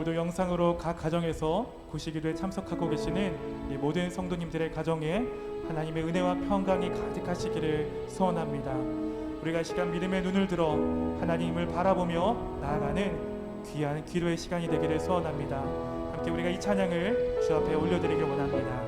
모두 영상으로 각 가정에서 구시기도에 참석하고 계시는 이 모든 성도님들의 가정에 하나님의 은혜와 평강이 가득하시기를 소원합니다. 우리가 이 시간 믿음의 눈을 들어 하나님을 바라보며 나아가는 귀한 기도의 시간이 되기를 소원합니다. 함께 우리가 이 찬양을 주 앞에 올려드리길 원합니다.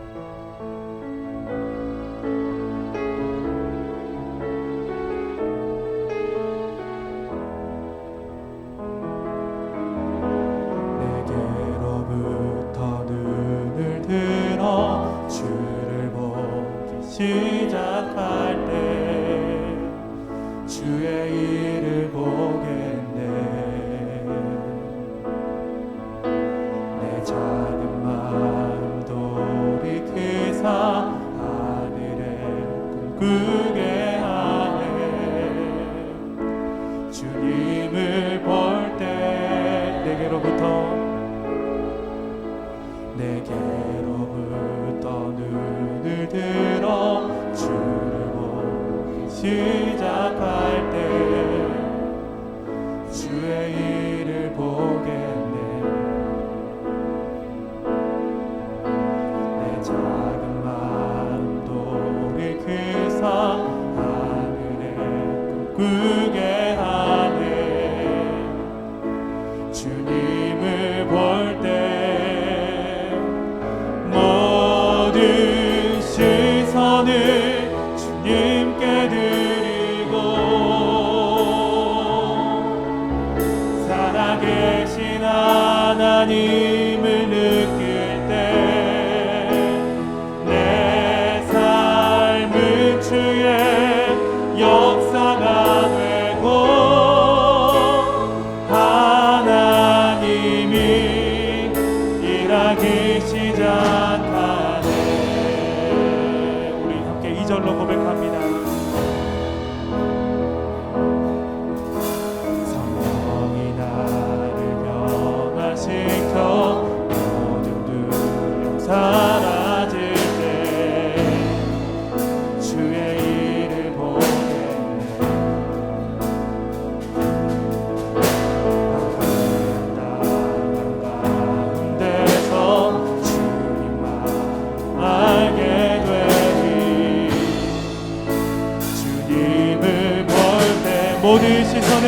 시작할 때 주의 일을 보겠네. 내 작은 마음 돌이키사 하늘에 꿈꾸게 하네. 주님을 볼 때 내게로부터 눈을 들어 주를 보기 시작할 때 주의 일을 보겠네. 내 작은 마음 돌이키사 하늘에 꿈꾸게 하네. 주님을 볼 때 모든 시선을 주님께 드리고 살아계신 하나님을 느낄 때 내 삶은 주의 역사가 되고 하나님이 일하기 시작하네. 우리 함께 2절로 고백합니다. 성령이 나를 변화시켜 모든 두려움 사라질 때 주의 일을 보겠네. 가운데서 주님만 알게 되리. 주님을 볼 때 모든 시선을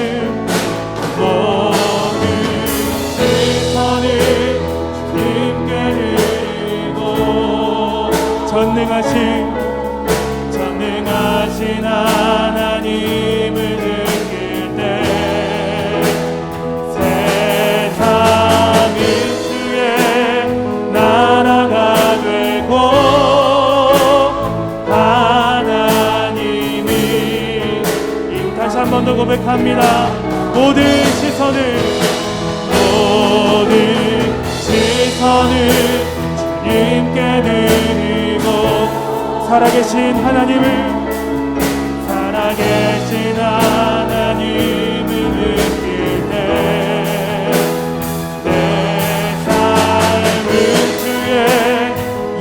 주님께 드리고 전능하신 하나님을 느낄 때 세상은 주의 나라가 되고 하나님이 다시 한 번 더 고백합니다. 모든 시선을 주님께 드리고 살아계신 하나님을 느낄 때 내 삶은 주의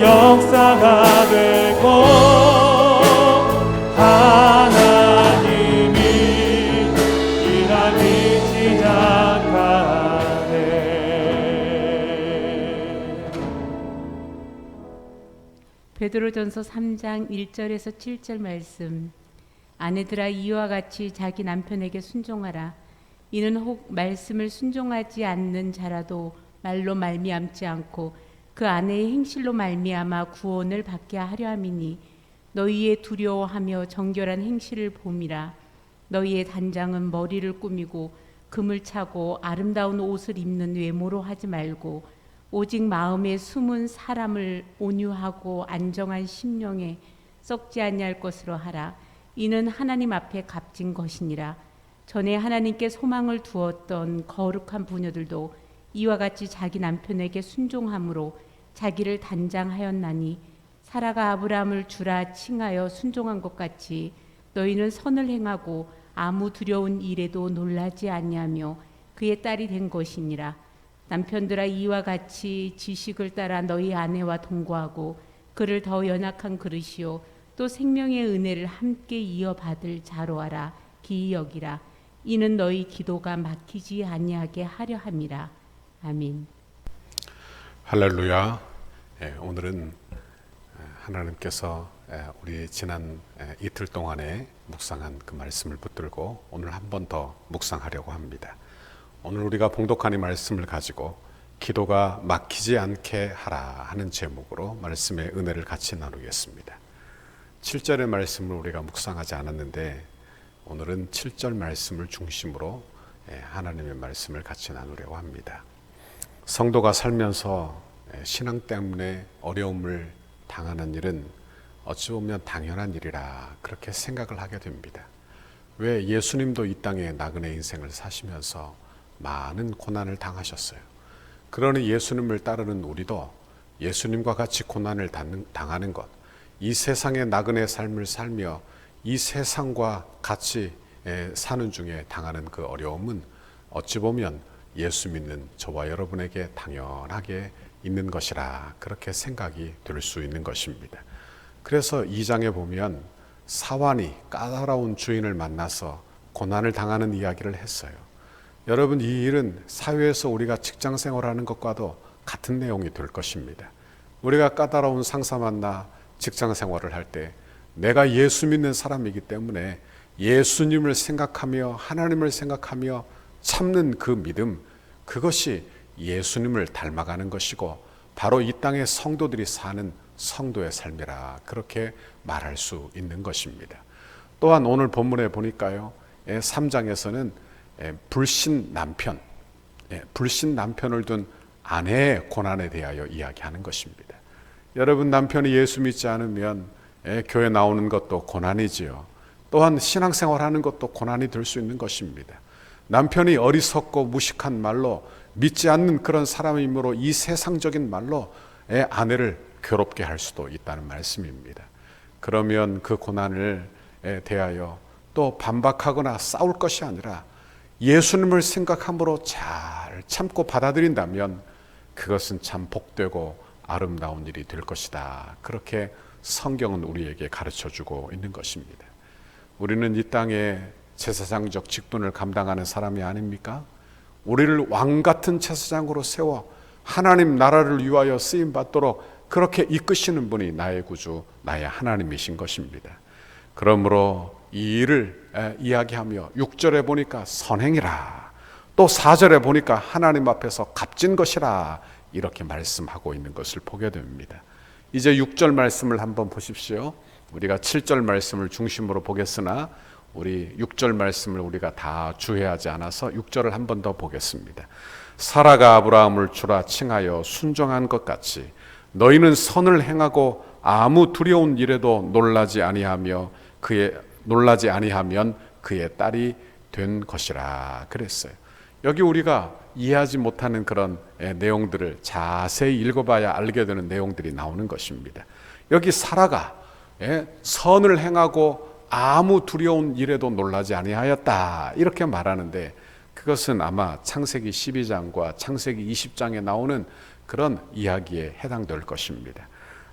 역사가 되고 하나님이 일하기 시작하네. 베드로전서 3장 1절에서 7절 말씀. 아내들아 이와 같이 자기 남편에게 순종하라. 이는 혹 말씀을 순종하지 않는 자라도 말로 말미암지 않고 그 아내의 행실로 말미암아 구원을 받게 하려 함이니 너희의 두려워하며 정결한 행실을 봄이라. 너희의 단장은 머리를 꾸미고 금을 차고 아름다운 옷을 입는 외모로 하지 말고 오직 마음에 숨은 사람을 온유하고 안정한 심령에 썩지 아니할 것으로 하라. 이는 하나님 앞에 값진 것이니라. 전에 하나님께 소망을 두었던 거룩한 부녀들도 이와 같이 자기 남편에게 순종함으로 자기를 단장하였나니 사라가 아브라함을 주라 칭하여 순종한 것 같이 너희는 선을 행하고 아무 두려운 일에도 놀라지 아니하며 그의 딸이 된 것이니라. 남편들아 이와 같이 지식을 따라 너희 아내와 동거하고 그를 더 연약한 그릇이요 또 생명의 은혜를 함께 이어받을 자로 하라. 기이 여기라. 이는 너희 기도가 막히지 아니하게 하려 함이라. 아멘. 할렐루야. 오늘은 하나님께서 우리 지난 이틀 동안에 묵상한 그 말씀을 붙들고 오늘 한 번 더 묵상하려고 합니다. 오늘 우리가 봉독한 이 말씀을 가지고 기도가 막히지 않게 하라 하는 제목으로 말씀의 은혜를 같이 나누겠습니다. 7절의 말씀을 우리가 묵상하지 않았는데 오늘은 7절 말씀을 중심으로 하나님의 말씀을 같이 나누려고 합니다. 성도가 살면서 신앙 때문에 어려움을 당하는 일은 어찌 보면 당연한 일이라 그렇게 생각을 하게 됩니다. 왜 예수님도 이 땅에 나그네 인생을 사시면서 많은 고난을 당하셨어요. 그러니 예수님을 따르는 우리도 예수님과 같이 고난을 당하는 것, 이 세상의 나그네 삶을 살며 이 세상과 같이 사는 중에 당하는 그 어려움은 어찌 보면 예수 믿는 저와 여러분에게 당연하게 있는 것이라 그렇게 생각이 될 수 있는 것입니다. 그래서 2장에 보면 사환이 까다로운 주인을 만나서 고난을 당하는 이야기를 했어요. 여러분, 이 일은 사회에서 우리가 직장 생활하는 것과도 같은 내용이 될 것입니다. 우리가 까다로운 상사 만나 직장 생활을 할 때 내가 예수 믿는 사람이기 때문에 예수님을 생각하며 하나님을 생각하며 참는 그 믿음, 그것이 예수님을 닮아가는 것이고 바로 이 땅의 성도들이 사는 성도의 삶이라 그렇게 말할 수 있는 것입니다. 또한 오늘 본문에 보니까요, 3장에서는 불신 남편을 둔 아내의 고난에 대하여 이야기하는 것입니다. 여러분, 남편이 예수 믿지 않으면 교회 나오는 것도 고난이지요. 또한 신앙생활하는 것도 고난이 될 수 있는 것입니다. 남편이 어리석고 무식한 말로 믿지 않는 그런 사람이므로 이 세상적인 말로 아내를 괴롭게 할 수도 있다는 말씀입니다. 그러면 그 고난을 대하여 또 반박하거나 싸울 것이 아니라 예수님을 생각함으로 잘 참고 받아들인다면 그것은 참 복되고 아름다운 일이 될 것이다. 그렇게 성경은 우리에게 가르쳐주고 있는 것입니다. 우리는 이 땅에 제사장적 직분을 감당하는 사람이 아닙니까? 우리를 왕같은 제사장으로 세워 하나님 나라를 위하여 쓰임받도록 그렇게 이끄시는 분이 나의 구주, 나의 하나님이신 것입니다. 그러므로 이 일을 이야기하며 6절에 보니까 선행이라, 또 4절에 보니까 하나님 앞에서 값진 것이라 이렇게 말씀하고 있는 것을 보게 됩니다. 이제 6절 말씀을 한번 보십시오. 우리가 7절 말씀을 중심으로 보겠으나 우리 6절 말씀을 우리가 다 주의하지 않아서 6절을 한 번 더 보겠습니다. 사라가 아브라함을 주라 칭하여 순종한 것 같이 너희는 선을 행하고 아무 두려운 일에도 놀라지 아니하면 그의 딸이 된 것이라 그랬어요. 여기 우리가 이해하지 못하는 그런 내용들을 자세히 읽어봐야 알게 되는 내용들이 나오는 것입니다. 여기 사라가 선을 행하고 아무 두려운 일에도 놀라지 아니하였다 이렇게 말하는데 그것은 아마 창세기 12장과 창세기 20장에 나오는 그런 이야기에 해당될 것입니다.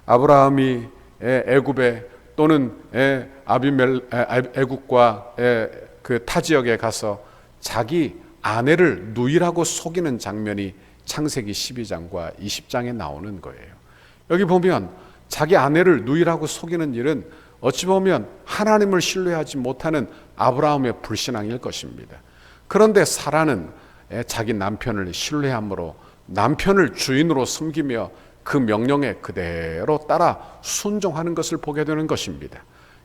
아브라함이 애굽에 또는 애굽과 그 타 지역에 가서 자기 아내를 누이라고 속이는 장면이 창세기 12장과 20장에 나오는 거예요. 여기 보면 자기 아내를 누이라고 속이는 일은 어찌 보면 하나님을 신뢰하지 못하는 아브라함의 불신앙일 것입니다. 그런데 사라는 자기 남편을 신뢰함으로 남편을 주인으로 섬기며 그 명령에 그대로 따라 순종하는 것을 보게 되는 것입니다.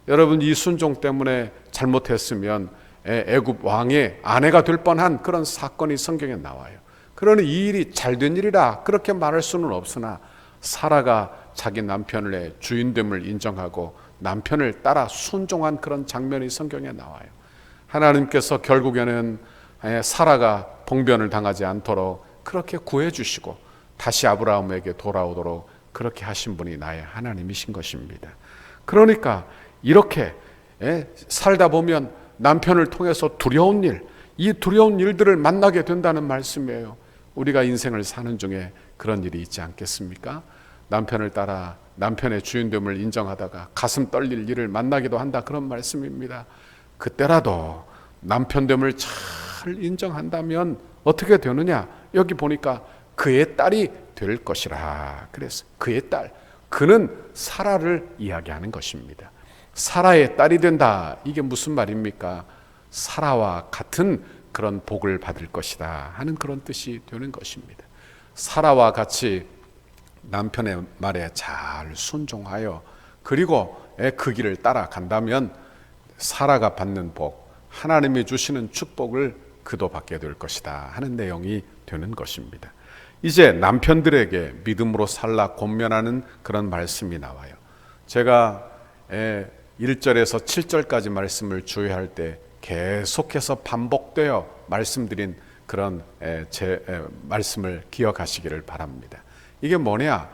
여러분, 이 순종 때문에 잘못했으면 애굽 왕의 아내가 될 뻔한 그런 사건이 성경에 나와요. 그러니 이 일이 잘된 일이라 그렇게 말할 수는 없으나 사라가 자기 남편의 주인됨을 인정하고 남편을 따라 순종한 그런 장면이 성경에 나와요. 하나님께서 결국에는 사라가 봉변을 당하지 않도록 그렇게 구해주시고 다시 아브라함에게 돌아오도록 그렇게 하신 분이 나의 하나님이신 것입니다. 그러니까 이렇게 살다 보면 남편을 통해서 두려운 일, 이 두려운 일들을 만나게 된다는 말씀이에요. 우리가 인생을 사는 중에 그런 일이 있지 않겠습니까? 남편을 따라 남편의 주인됨을 인정하다가 가슴 떨릴 일을 만나기도 한다, 그런 말씀입니다. 그때라도 남편됨을 잘 인정한다면 어떻게 되느냐? 여기 보니까 그의 딸이 될 것이라. 그래서 그의 딸, 그는 사라를 이야기하는 것입니다. 사라의 딸이 된다. 이게 무슨 말입니까? 사라와 같은 그런 복을 받을 것이다 하는 그런 뜻이 되는 것입니다. 사라와 같이 남편의 말에 잘 순종하여 그리고 그 길을 따라간다면 사라가 받는 복, 하나님이 주시는 축복을 그도 받게 될 것이다 하는 내용이 되는 것입니다. 이제 남편들에게 믿음으로 살라 권면하는 그런 말씀이 나와요. 제가 1절에서 7절까지 말씀을 주의할 때 계속해서 반복되어 말씀드린 그런 제 말씀을 기억하시기를 바랍니다. 이게 뭐냐?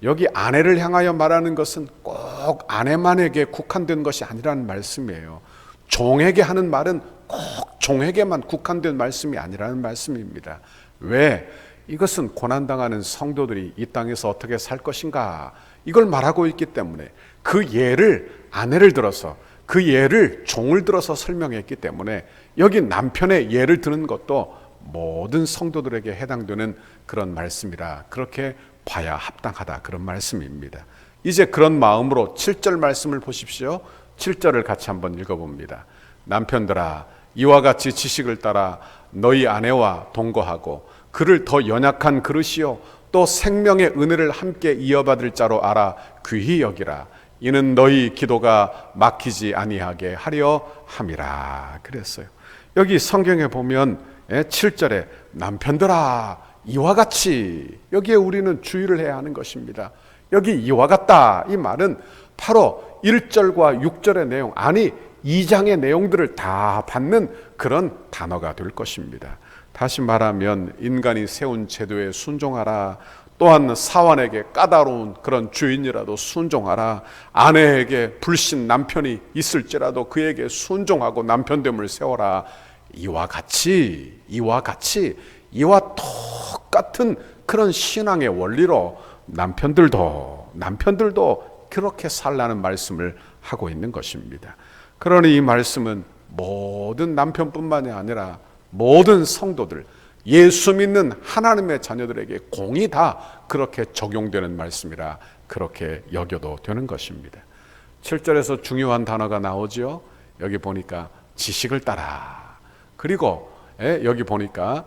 여기 아내를 향하여 말하는 것은 꼭 아내만에게 국한된 것이 아니라는 말씀이에요. 종에게 하는 말은 꼭 종에게만 국한된 말씀이 아니라는 말씀입니다. 왜? 이것은 고난당하는 성도들이 이 땅에서 어떻게 살 것인가 이걸 말하고 있기 때문에 그 예를 아내를 들어서 그 예를 종을 들어서 설명했기 때문에 여기 남편의 예를 드는 것도 모든 성도들에게 해당되는 그런 말씀이라 그렇게 봐야 합당하다 그런 말씀입니다. 이제 그런 마음으로 7절 말씀을 보십시오. 7절을 같이 한번 읽어봅니다. 남편들아 이와 같이 지식을 따라 너희 아내와 동거하고 그를 더 연약한 그릇이요 또 생명의 은혜를 함께 이어받을 자로 알아 귀히 여기라. 이는 너희 기도가 막히지 아니하게 하려 함이라 그랬어요. 여기 성경에 보면 7절에 남편들아 이와 같이 여기에 우리는 주의를 해야 하는 것입니다. 여기 이와 같다 이 말은 바로 1절과 6절의 내용 아니 2장의 내용들을 다 받는 그런 단어가 될 것입니다. 다시 말하면 인간이 세운 제도에 순종하라. 또한 사환에게 까다로운 그런 주인이라도 순종하라. 아내에게 불신 남편이 있을지라도 그에게 순종하고 남편됨을 세워라. 이와 똑같은 그런 신앙의 원리로 남편들도 그렇게 살라는 말씀을 하고 있는 것입니다. 그러니 이 말씀은 모든 남편뿐만이 아니라 모든 성도들, 예수 믿는 하나님의 자녀들에게 공이 다 그렇게 적용되는 말씀이라 그렇게 여겨도 되는 것입니다. 7절에서 중요한 단어가 나오죠. 여기 보니까 지식을 따라. 그리고 여기 보니까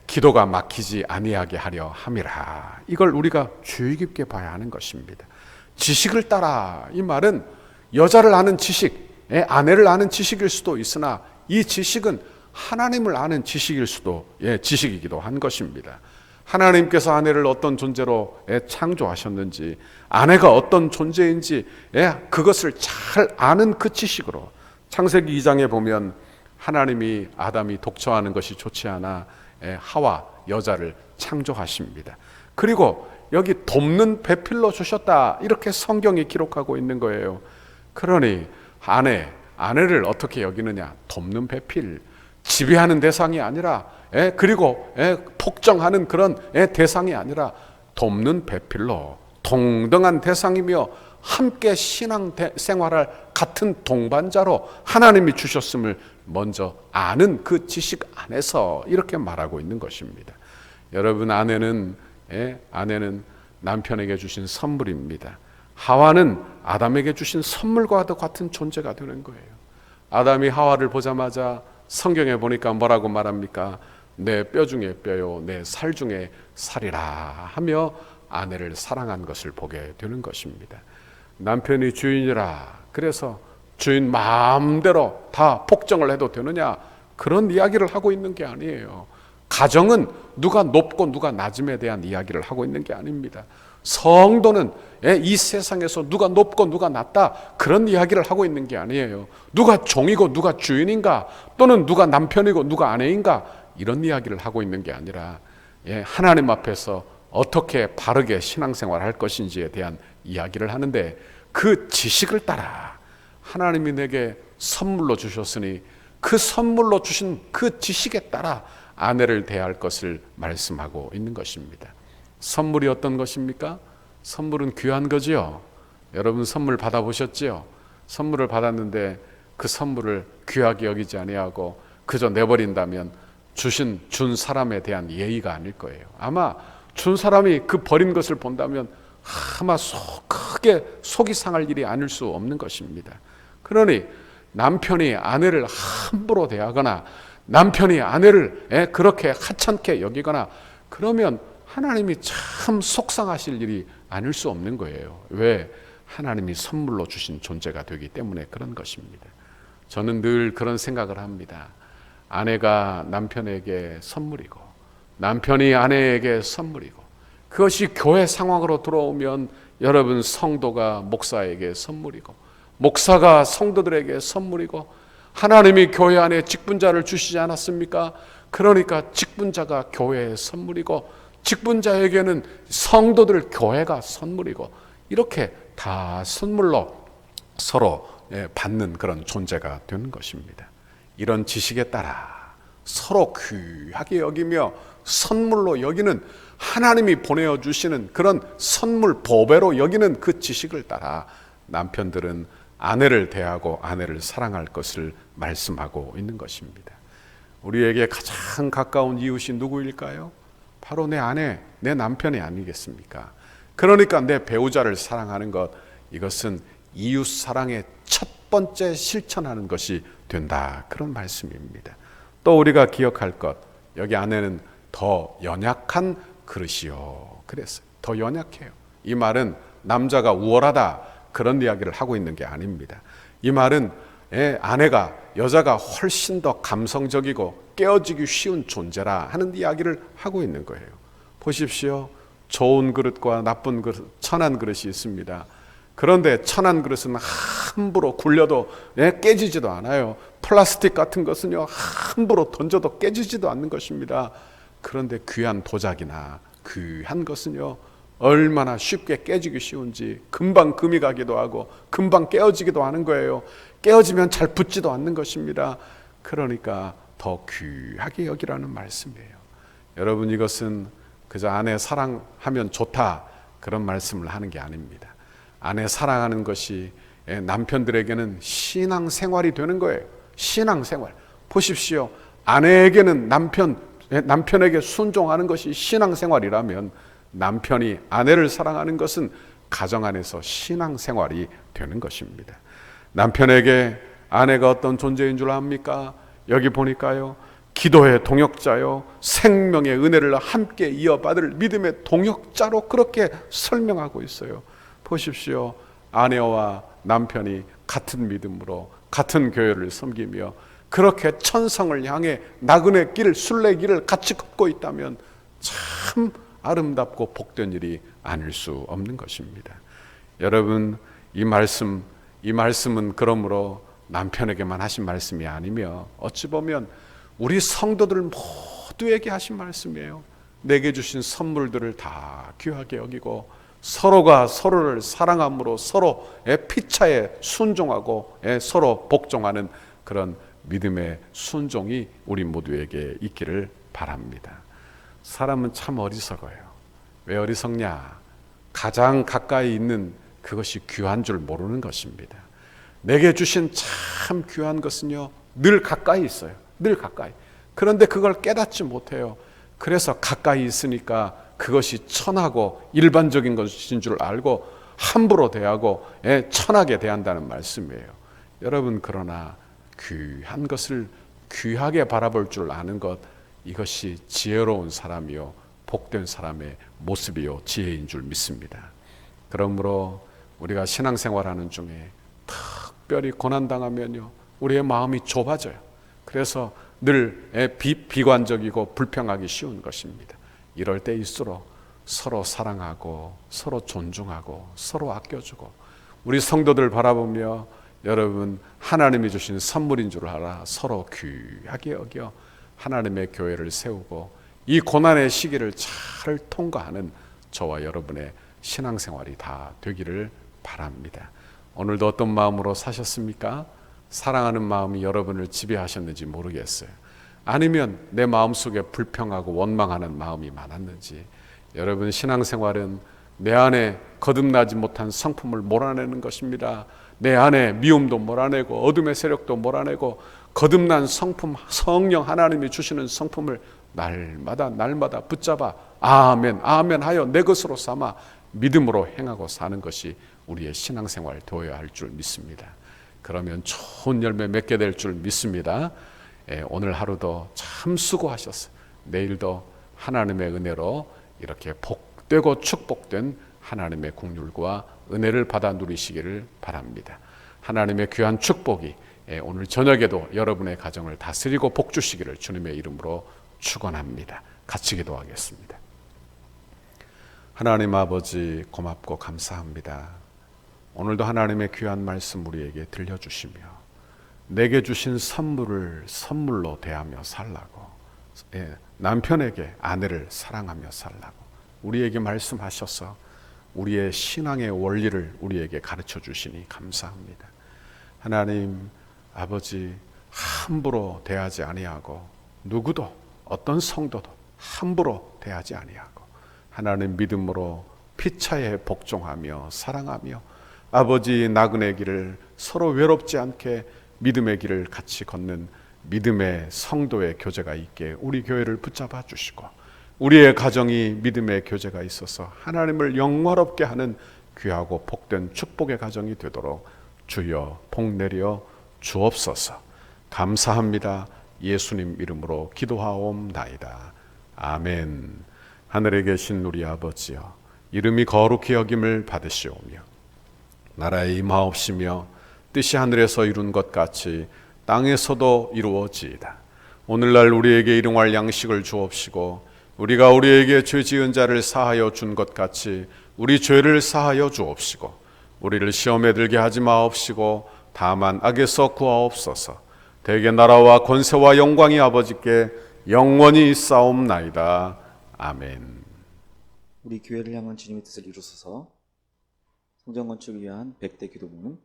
기도가 막히지 아니하게 하려 함이라. 이걸 우리가 주의 깊게 봐야 하는 것입니다. 지식을 따라 이 말은 여자를 아는 지식, 아내를 아는 지식일 수도 있으나 이 지식은 하나님을 아는 지식일 수도 지식이기도 한 것입니다. 하나님께서 아내를 어떤 존재로 창조하셨는지 아내가 어떤 존재인지 그것을 잘 아는 그 지식으로 창세기 2장에 보면 하나님이 아담이 독처하는 것이 좋지 않아 하와 여자를 창조하십니다. 그리고 여기 돕는 배필로 주셨다 이렇게 성경이 기록하고 있는 거예요. 그러니 아내를 어떻게 여기느냐? 돕는 배필, 지배하는 대상이 아니라 그리고 폭정하는 그런 대상이 아니라 돕는 배필로 동등한 대상이며 함께 신앙 생활할 같은 동반자로 하나님이 주셨음을 먼저 아는 그 지식 안에서 이렇게 말하고 있는 것입니다. 여러분 아내는 남편에게 주신 선물입니다. 하와는 아담에게 주신 선물과도 같은 존재가 되는 거예요. 아담이 하와를 보자마자 성경에 보니까 뭐라고 말합니까? 내 뼈 중에 뼈요 내 살 중에 살이라 하며 아내를 사랑한 것을 보게 되는 것입니다. 남편이 주인이라 그래서 주인 마음대로 다 폭정을 해도 되느냐? 그런 이야기를 하고 있는 게 아니에요. 가정은 누가 높고 누가 낮음에 대한 이야기를 하고 있는 게 아닙니다. 성도는 이 세상에서 누가 높고 누가 낮다 그런 이야기를 하고 있는 게 아니에요. 누가 종이고 누가 주인인가 또는 누가 남편이고 누가 아내인가 이런 이야기를 하고 있는 게 아니라 하나님 앞에서 어떻게 바르게 신앙생활 할 것인지에 대한 이야기를 하는데 그 지식을 따라 하나님이 내게 선물로 주셨으니 그 선물로 주신 그 지식에 따라 아내를 대할 것을 말씀하고 있는 것입니다. 선물이 어떤 것입니까? 선물은 귀한 거지요. 여러분 선물 받아보셨지요? 선물을 받았는데 그 선물을 귀하게 여기지 아니하고 그저 내버린다면 준 사람에 대한 예의가 아닐 거예요. 아마 준 사람이 그 버린 것을 본다면 아마 크게 속이 상할 일이 아닐 수 없는 것입니다. 그러니 남편이 아내를 함부로 대하거나 남편이 아내를 그렇게 하찮게 여기거나 그러면 하나님이 참 속상하실 일이 아닐 수 없는 거예요. 왜? 하나님이 선물로 주신 존재가 되기 때문에 그런 것입니다. 저는 늘 그런 생각을 합니다. 아내가 남편에게 선물이고 남편이 아내에게 선물이고 그것이 교회 상황으로 들어오면 여러분 성도가 목사에게 선물이고 목사가 성도들에게 선물이고 하나님이 교회 안에 직분자를 주시지 않았습니까? 그러니까 직분자가 교회의 선물이고 직분자에게는 성도들 교회가 선물이고 이렇게 다 선물로 서로 받는 그런 존재가 되는 것입니다. 이런 지식에 따라 서로 귀하게 여기며 선물로 여기는 하나님이 보내주시는 그런 선물 보배로 여기는 그 지식을 따라 남편들은 아내를 대하고 아내를 사랑할 것을 말씀하고 있는 것입니다. 우리에게 가장 가까운 이웃이 누구일까요? 바로 내 아내, 내 남편이 아니겠습니까? 그러니까 내 배우자를 사랑하는 것, 이것은 이웃 사랑의 첫 번째 실천하는 것이 된다. 그런 말씀입니다. 또 우리가 기억할 것, 여기 안에는 더 연약한 그릇이요. 그랬어요. 더 연약해요. 이 말은 남자가 우월하다 그런 이야기를 하고 있는 게 아닙니다. 이 말은 아내가 여자가 훨씬 더 감성적이고 깨어지기 쉬운 존재라 하는 이야기를 하고 있는 거예요. 보십시오. 좋은 그릇과 나쁜 그릇, 천한 그릇이 있습니다. 그런데 천한 그릇은 함부로 굴려도 깨지지도 않아요. 플라스틱 같은 것은요 함부로 던져도 깨지지도 않는 것입니다. 그런데 귀한 도자기나 귀한 것은요 얼마나 쉽게 깨지기 쉬운지 금방 금이 가기도 하고 금방 깨어지기도 하는 거예요. 깨어지면 잘 붙지도 않는 것입니다. 그러니까 더 귀하게 여기라는 말씀이에요. 여러분, 이것은 그저 아내 사랑하면 좋다 그런 말씀을 하는 게 아닙니다. 아내 사랑하는 것이 남편들에게는 신앙생활이 되는 거예요. 신앙생활. 보십시오. 아내에게는 남편에게 순종하는 것이 신앙생활이라면 남편이 아내를 사랑하는 것은 가정 안에서 신앙생활이 되는 것입니다. 남편에게 아내가 어떤 존재인 줄 압니까? 여기 보니까요, 기도의 동역자요, 생명의 은혜를 함께 이어받을 믿음의 동역자로 그렇게 설명하고 있어요. 보십시오. 아내와 남편이 같은 믿음으로 같은 교회를 섬기며 그렇게 천성을 향해 나그네 길, 순례길을 같이 걷고 있다면 참 아름답고 복된 일이 아닐 수 없는 것입니다. 여러분, 이 말씀은 그러므로 남편에게만 하신 말씀이 아니며 어찌 보면 우리 성도들 모두에게 하신 말씀이에요. 내게 주신 선물들을 다 귀하게 여기고 서로가 서로를 사랑함으로 서로의 피차에 순종하고 서로 복종하는 그런 믿음의 순종이 우리 모두에게 있기를 바랍니다. 사람은 참 어리석어요. 왜 어리석냐? 가장 가까이 있는 그것이 귀한 줄 모르는 것입니다. 내게 주신 참 귀한 것은요, 늘 가까이 있어요. 늘 가까이. 그런데 그걸 깨닫지 못해요. 그래서 가까이 있으니까 그것이 천하고 일반적인 것인 줄 알고 함부로 대하고 천하게 대한다는 말씀이에요. 여러분, 그러나 귀한 것을 귀하게 바라볼 줄 아는 것, 이것이 지혜로운 사람이요 복된 사람의 모습이요 지혜인 줄 믿습니다. 그러므로 우리가 신앙생활하는 중에 특별히 고난당하면요 우리의 마음이 좁아져요. 그래서 늘 비관적이고 불평하기 쉬운 것입니다. 이럴 때일수록 서로 사랑하고 서로 존중하고 서로 아껴주고 우리 성도들 바라보며 여러분, 하나님이 주신 선물인 줄 알아 서로 귀하게 여겨 하나님의 교회를 세우고 이 고난의 시기를 잘 통과하는 저와 여러분의 신앙생활이 다 되기를 바랍니다. 오늘도 어떤 마음으로 사셨습니까? 사랑하는 마음이 여러분을 지배하셨는지 모르겠어요. 아니면 내 마음속에 불평하고 원망하는 마음이 많았는지. 여러분, 신앙생활은 내 안에 거듭나지 못한 성품을 몰아내는 것입니다. 내 안에 미움도 몰아내고 어둠의 세력도 몰아내고 거듭난 성품, 성령 하나님이 주시는 성품을 날마다 붙잡아 아멘 아멘 하여 내 것으로 삼아 믿음으로 행하고 사는 것이 우리의 신앙생활 되어야 할 줄 믿습니다. 그러면 좋은 열매 맺게 될 줄 믿습니다. 오늘 하루도 참 수고하셨어요. 내일도 하나님의 은혜로 이렇게 복되고 축복된 하나님의 긍휼과 은혜를 받아 누리시기를 바랍니다. 하나님의 귀한 축복이 오늘 저녁에도 여러분의 가정을 다스리고 복주시기를 주님의 이름으로 축원합니다. 같이 기도하겠습니다. 하나님 아버지 고맙고 감사합니다. 오늘도 하나님의 귀한 말씀 우리에게 들려주시며 내게 주신 선물을 선물로 대하며 살라고, 남편에게 아내를 사랑하며 살라고 우리에게 말씀하셔서 우리의 신앙의 원리를 우리에게 가르쳐 주시니 감사합니다. 하나님 아버지, 함부로 대하지 아니하고 누구도 어떤 성도도 함부로 대하지 아니하고 하나님 믿음으로 피차에 복종하며 사랑하며 아버지 나그네 길을 서로 외롭지 않게 믿음의 길을 같이 걷는 믿음의 성도의 교제가 있게 우리 교회를 붙잡아 주시고 우리의 가정이 믿음의 교제가 있어서 하나님을 영화롭게 하는 귀하고 복된 축복의 가정이 되도록 주여 복 내려 주옵소서. 감사합니다. 예수님 이름으로 기도하옵나이다. 아멘. 하늘에 계신 우리 아버지여, 이름이 거룩히 여김을 받으시오며 나라의 임하옵시며 뜻이 하늘에서 이룬 것 같이 땅에서도 이루어지이다. 오늘날 우리에게 일용할 양식을 주옵시고 우리가 우리에게 죄 지은 자를 사하여 준 것 같이 우리 죄를 사하여 주옵시고 우리를 시험에 들게 하지 마옵시고 다만 악에서 구하옵소서. 대개 나라와 권세와 영광이 아버지께 영원히 있사옵나이다. 아멘. 우리 교회를 향한 주님의 뜻을 이루소서. 성전 건축을 위한 100대 기도문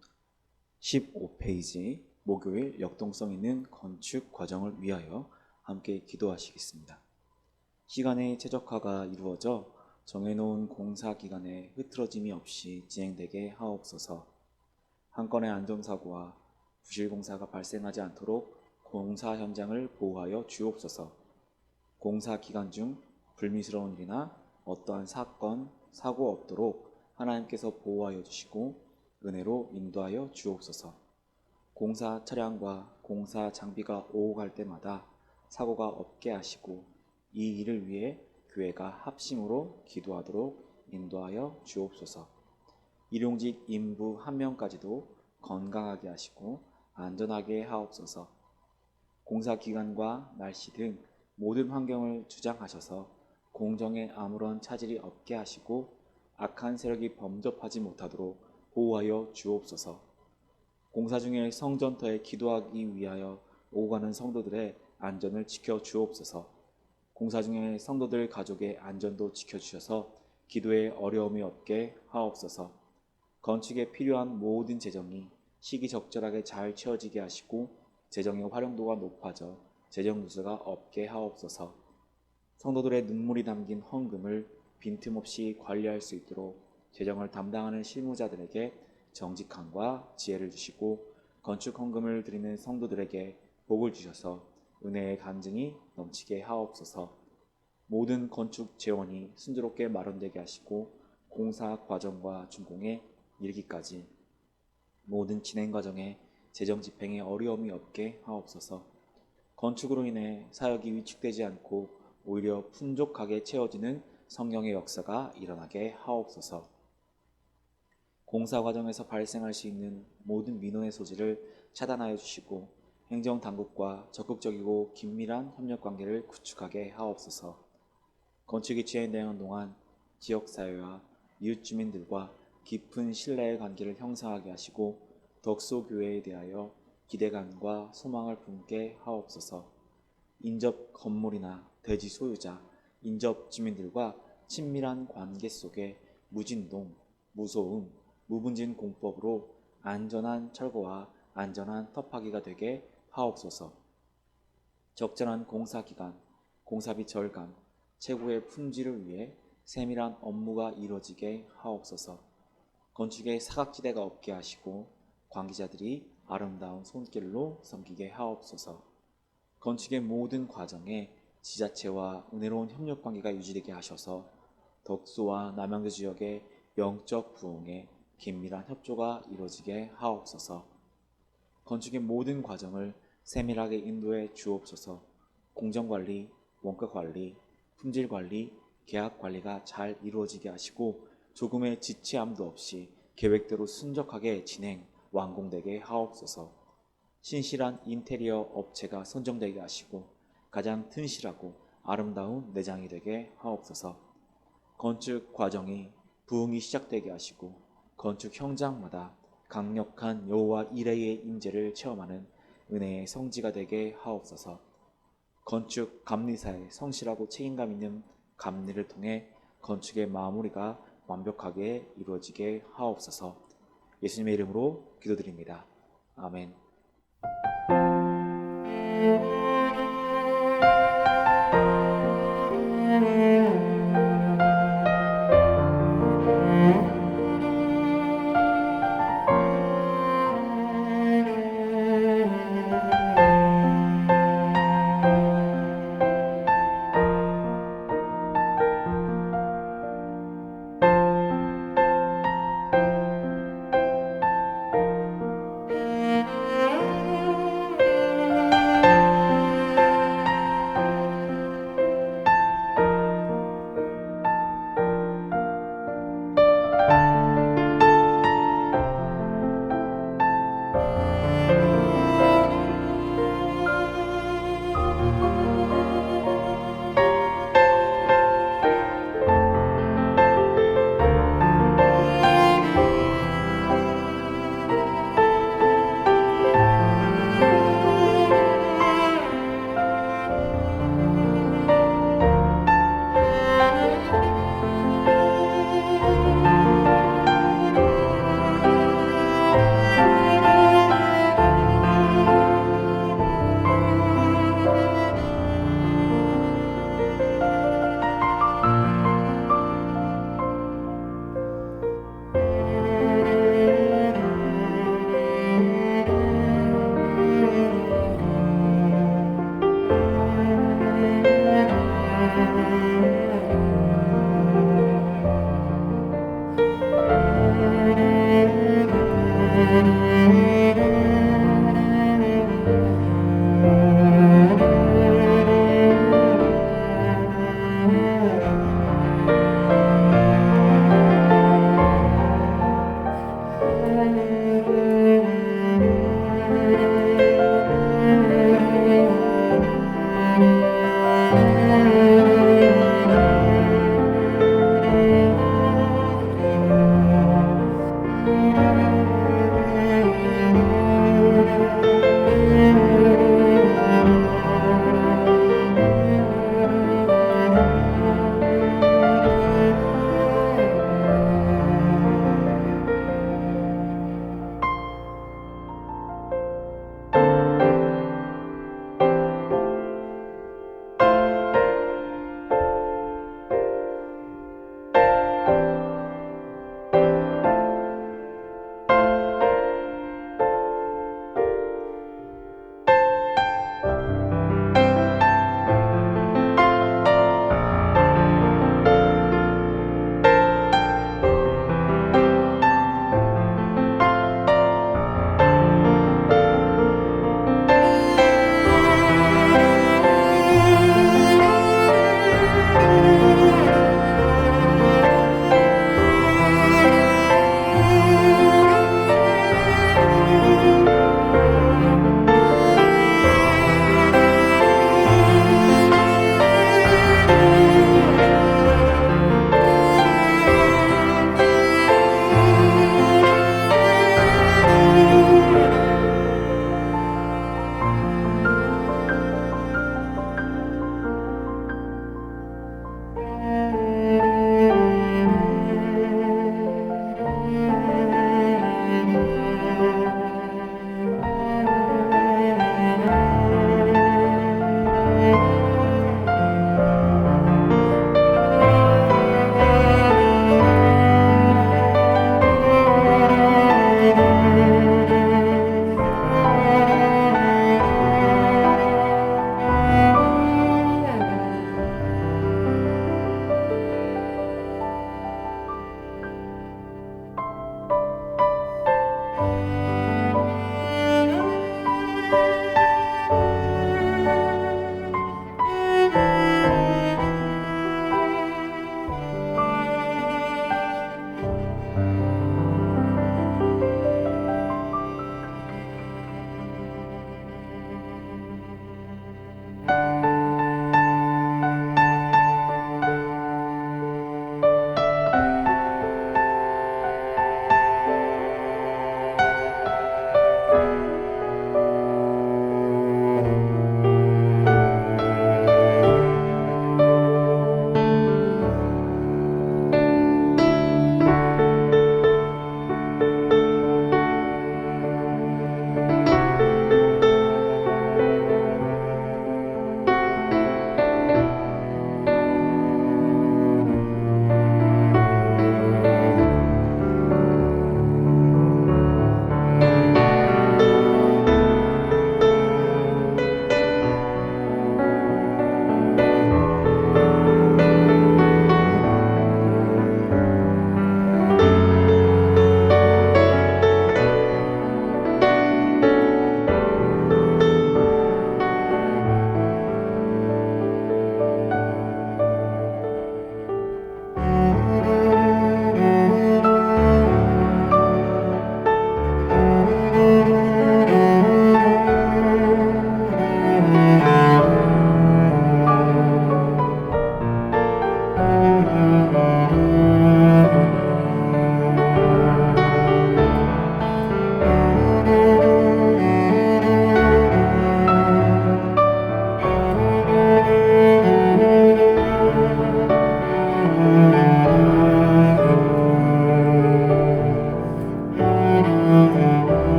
15페이지 목요일 역동성 있는 건축 과정을 위하여 함께 기도하시겠습니다. 시간의 최적화가 이루어져 정해놓은 공사 기간에 흐트러짐이 없이 진행되게 하옵소서. 한 건의 안전사고와 부실공사가 발생하지 않도록 공사 현장을 보호하여 주옵소서. 공사 기간 중 불미스러운 일이나 어떠한 사건, 사고 없도록 하나님께서 보호하여 주시고 은혜로 인도하여 주옵소서. 공사 차량과 공사 장비가 오고 갈 때마다 사고가 없게 하시고 이 일을 위해 교회가 합심으로 기도하도록 인도하여 주옵소서. 일용직 인부 한 명까지도 건강하게 하시고 안전하게 하옵소서. 공사 기간과 날씨 등 모든 환경을 주장하셔서 공정에 아무런 차질이 없게 하시고 악한 세력이 범접하지 못하도록 보호하여 주옵소서. 공사 중에 성전터에 기도하기 위하여 오고 가는 성도들의 안전을 지켜 주옵소서. 공사 중에 성도들 가족의 안전도 지켜주셔서 기도에 어려움이 없게 하옵소서. 건축에 필요한 모든 재정이 시기적절하게 잘 채워지게 하시고 재정의 활용도가 높아져 재정 누수가 없게 하옵소서. 성도들의 눈물이 담긴 헌금을 빈틈없이 관리할 수 있도록 재정을 담당하는 실무자들에게 정직함과 지혜를 주시고 건축 헌금을 드리는 성도들에게 복을 주셔서 은혜의 간증이 넘치게 하옵소서. 모든 건축 재원이 순조롭게 마련되게 하시고 공사 과정과 준공에 이르기까지 모든 진행 과정에 재정 집행에 어려움이 없게 하옵소서. 건축으로 인해 사역이 위축되지 않고 오히려 풍족하게 채워지는 성령의 역사가 일어나게 하옵소서. 공사 과정에서 발생할 수 있는 모든 민원의 소지를 차단하여 주시고 행정당국과 적극적이고 긴밀한 협력관계를 구축하게 하옵소서. 건축이 진행되는 동안 지역사회와 이웃주민들과 깊은 신뢰의 관계를 형성하게 하시고 덕소교회에 대하여 기대감과 소망을 품게 하옵소서. 인접 건물이나 대지 소유자, 인접 주민들과 친밀한 관계 속에 무진동, 무소음, 무분진 공법으로 안전한 철거와 안전한 터파기가 되게 하옵소서. 적절한 공사기간, 공사비 절감, 최고의 품질을 위해 세밀한 업무가 이루어지게 하옵소서. 건축에 사각지대가 없게 하시고 관계자들이 아름다운 손길로 섬기게 하옵소서. 건축의 모든 과정에 지자체와 은혜로운 협력 관계가 유지되게 하셔서 덕수와 남양주 지역의 영적 부흥에 긴밀한 협조가 이루어지게 하옵소서. 건축의 모든 과정을 세밀하게 인도해 주옵소서. 공정관리, 원가관리, 품질관리, 계약관리가 잘 이루어지게 하시고 조금의 지체함도 없이 계획대로 순적하게 진행, 완공되게 하옵소서. 신실한 인테리어 업체가 선정되게 하시고 가장 튼실하고 아름다운 내장이 되게 하옵소서. 건축 과정이 부흥이 시작되게 하시고 건축 현장마다 강력한 여호와 이레의 임재를 체험하는 은혜의 성지가 되게 하옵소서. 건축 감리사의 성실하고 책임감 있는 감리를 통해 건축의 마무리가 완벽하게 이루어지게 하옵소서. 예수님의 이름으로 기도드립니다. 아멘.